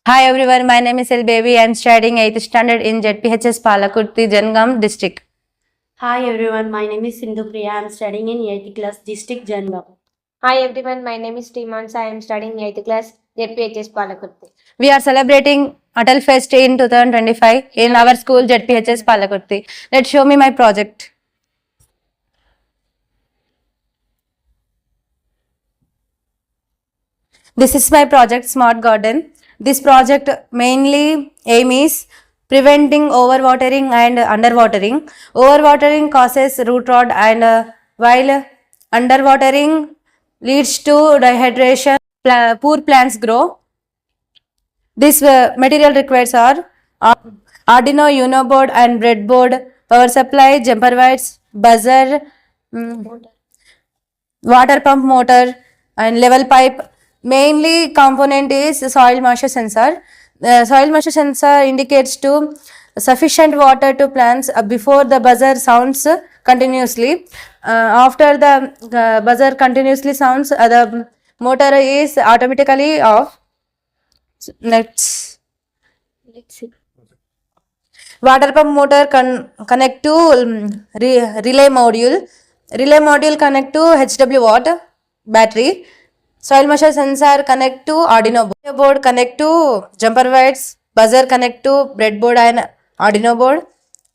Hi everyone, my name is El Baby. I am studying 8th standard in ZPHS Palakurthy, Jangam district. Hi everyone, my name is Sindhu Priya. I am studying in 8th class district Jangam. Hi everyone, my name is Timons. I am studying 8th class ZPHS Palakurthy. We are celebrating ATL Fest in 2025 in our school ZPHS Palakurthy. Let's show me my project. This is my project Smart Garden. This project mainly aim is preventing overwatering and underwatering. Overwatering causes root rot and while underwatering leads to dehydration, poor plants grow. This material requires are Arduino Uno board and breadboard, power supply, jumper wires, buzzer, water pump motor and level pipe. Mainly component is soil moisture sensor. Soil moisture sensor indicates to sufficient water to plants before the buzzer sounds continuously. After the buzzer continuously sounds, the motor is automatically off. Let's see. Water pump motor connect to relay module. Relay module connect to HW watt battery. Soil moisture sensor connect to Arduino board connect to jumper wires. Buzzer connect to breadboard and Arduino board.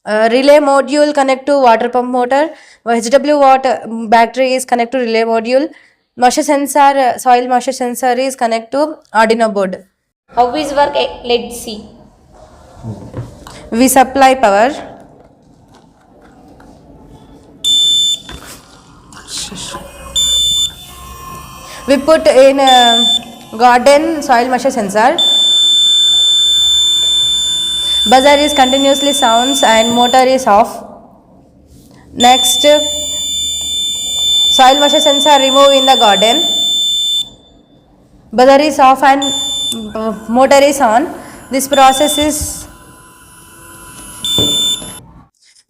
Relay module connect to water pump motor. HW watt battery is connect to relay module. Moisture sensor, soil moisture sensor is connect to Arduino board. How is work? Let's see. We supply power. We put in garden soil moisture sensor. Buzzer is continuously sounds and motor is off. Next, soil moisture sensor remove in the garden. Buzzer is off and motor is on. This process is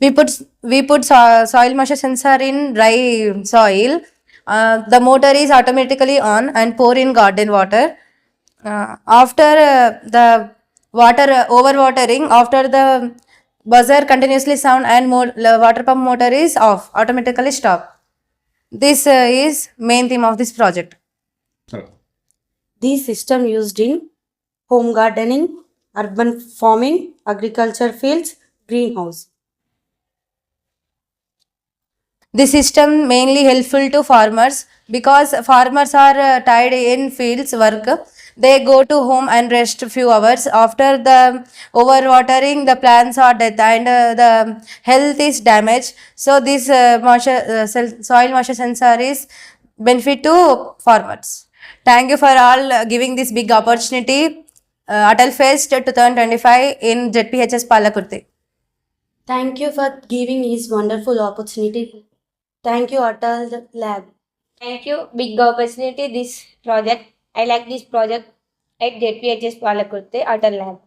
we put soil moisture sensor in dry soil. The motor is automatically on and pour in garden water. After the water overwatering, after the buzzer continuously sound and water pump motor is off, automatically stop. This is main theme of this project. This system used in home gardening, urban farming, agriculture fields, greenhouse. This system mainly helpful to farmers because farmers are tied in fields work. They go to home and rest few hours. After the overwatering, the plants are dead and the health is damaged. So this soil moisture sensor is benefit to farmers. Thank you for all giving this big opportunity. ATL Fest 2025 in ZPHS Palakurthy. Thank you for giving this wonderful opportunity. Thank you, ATL Lab. Thank you. Big opportunity this project. I like this project at ZPHS Palakurthy ATL Lab.